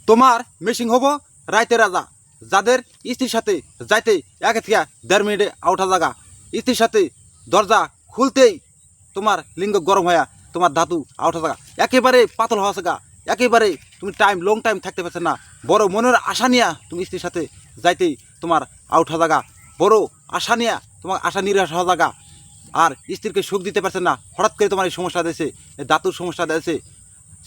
তোমার মেশিং হবো রাইতে রাজা, যাদের স্ত্রীর সাথে যাইতে 1 থেকে 1.5 মিনিটে আউটা জায়গা, স্ত্রীর সাথে দরজা খুলতেই তোমার লিঙ্গ গরম হয়ে তোমার ধাতু আউটা জায়গা, একেবারে পাতল হওয়া জায়গা, একেবারে তুমি লং টাইম থাকতে পারছে না, বড় মনের আশা নিয়ে তুমি স্ত্রীর সাথে যাইতেই তোমার আউটা জায়গা, বড় আশা নিয়ে তোমার আশা নিরাশ হওয়া জায়গা, আর স্ত্রীকে সুখ দিতে পারছে না, হঠাৎ করে তোমার এই সমস্যা দিয়েছে, এই ধাতুর সমস্যা দিয়েছে।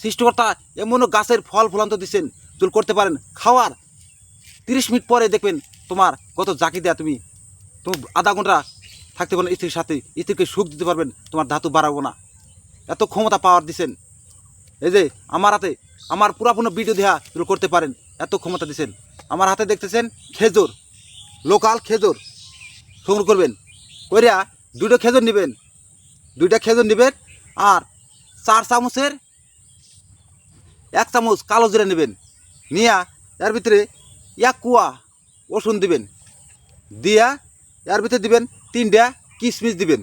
সৃষ্টিকর্তা এমনও গাছের ফল ফলান্ত দিচ্ছেন, চুল করতে পারেন খাওয়ার 30 মিনিট পরে দেখবেন তোমার কত জাকি দেয়া, তুমি আধা ঘন্টা থাকতে পারেন স্ত্রীর সাথে, স্ত্রীকে সুখ দিতে পারবেন, তোমার ধাতু বাড়াবো না, এত ক্ষমতা পাওয়ার দিচ্ছেন। এই যে আমার হাতে আমার পুরাপুনো ভিডিও দেওয়া চুল করতে পারেন, এত ক্ষমতা দিচ্ছেন। আমার হাতে দেখতেছেন খেজুর, লোকাল খেজুর সংগ্রহ করবেন, কইরা 2টা খেজুর নেবেন, 2টা খেজুর নেবেন, আর 4 চামচের 1 চামচ কালো জিরা নেবেন, নিয়া এর ভিতরে 1 কুয়া রসুন দিবেন, দিয়া এর ভিতরে দিবেন 3টা কিশমিশ দিবেন,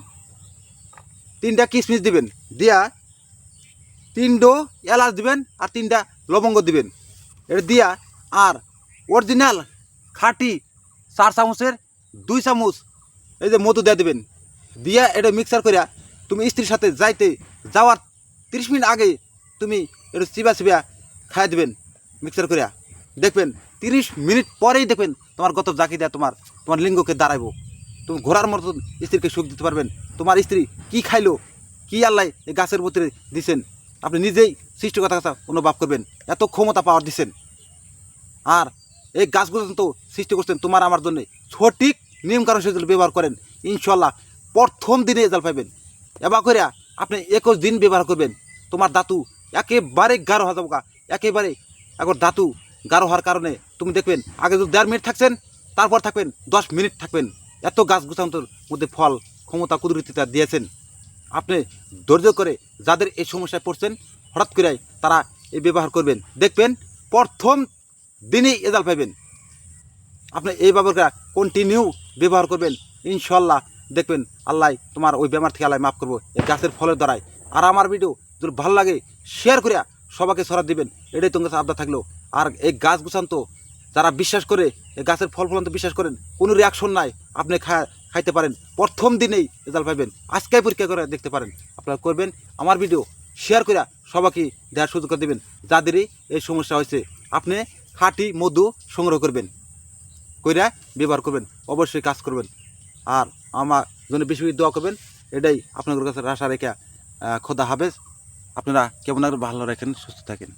3টা কিশমিশ দিবেন, দিয়া 3টো এলাচ দিবেন, আর 3টা লবঙ্গ দিবেন। এটা দিয়া আর অরিজিনাল খাঁটি 4 চামচের 2 চামচ এই যে মধু দিয়ে দিবেন, দিয়া এটা মিক্সার করিয়া তুমি স্ত্রীর সাথে যাওয়ার 30 মিনিট আগে তুমি একটু চিবা খাইয়ে দেবেন মিক্সার করিয়া, দেখবেন 30 মিনিট পরেই দেখবেন তোমার গত জাকি দেয়া তোমার লিঙ্গকে দাঁড়াইব, তুমি ঘোড়ার মতন স্ত্রীকে সুখ দিতে পারবেন। তোমার স্ত্রী কি খাইলো, কি আল্লাহ এই গাছের ভিতরে দিছেন, আপনি নিজেই সৃষ্টিকর্তার কাছে অনুভব করবেন, এত ক্ষমতা পাওয়ার দিচ্ছেন। আর এই গাছগুলো তো সৃষ্টি করছেন তোমার আমার জন্য, সঠিক নিয়মকানুন সেগুলো ব্যবহার করেন, ইনশাল্লাহ প্রথম দিনে রেজাল্ট পাইবেন। এবার করে আপনি 21 দিন ব্যবহার করবেন, তোমার ধাতু একেবারে গাঢ় হয়ে যাবো, একেবারে এখন ধাতু গাঢ় হওয়ার কারণে তুমি দেখবেন আগে যদি 1.5 মিনিট থাকছেন, তারপর থাকবেন 10 মিনিট থাকবেন, এত গাছ গুছান্তর মধ্যে ফল ক্ষমতা কুদরতিটা দিয়েছেন। আপনি ধৈর্য করে যাদের এই সমস্যায় পড়ছেন হঠাৎ করে তারা এই ব্যবহার করবেন, দেখবেন প্রথম দিনেই রেজাল্ট পাইবেন। আপনি এই ব্যবহারটা কন্টিনিউ ব্যবহার করবেন, ইনশাল্লাহ দেখবেন আল্লাহ তোমার ওই বেমার থেকে আল্লাহ মাফ করবো এই গাছের ফলের দ্বারাই। আর আমার ভিডিও যদি ভালো লাগে শেয়ার করিয়া সবাইকে ছড়া দিবেন, এটাই তোমার কাছে আবদার থাকলো। আর এই গাছ গুছান্ত যারা বিশ্বাস করে এই গাছের ফল ফলান্ত বিশ্বাস করেন, কোনো রিয়াকশন নাই, আপনি খাইতে পারেন, প্রথম দিনেই রেজাল্ট পাইবেন, আজকে পরীক্ষা করে দেখতে পারেন। আপনারা করবেন আমার ভিডিও শেয়ার করিয়া সবাইকে দেওয়ার সুযোগ করে দেবেন, যাদেরই এই সমস্যা হয়েছে। আপনি খাঁটি মধু সংগ্রহ করবেন, কইরা ব্যবহার করবেন, অবশ্যই কাজ করবেন। আর আমার জন্য বেশি বেশি দোয়া করবেন, এটাই আপনাদের কাছে আশা রেখে খোদা হাফেজ। আপনারা কেমন ভালো রাখেন, সুস্থ থাকেন।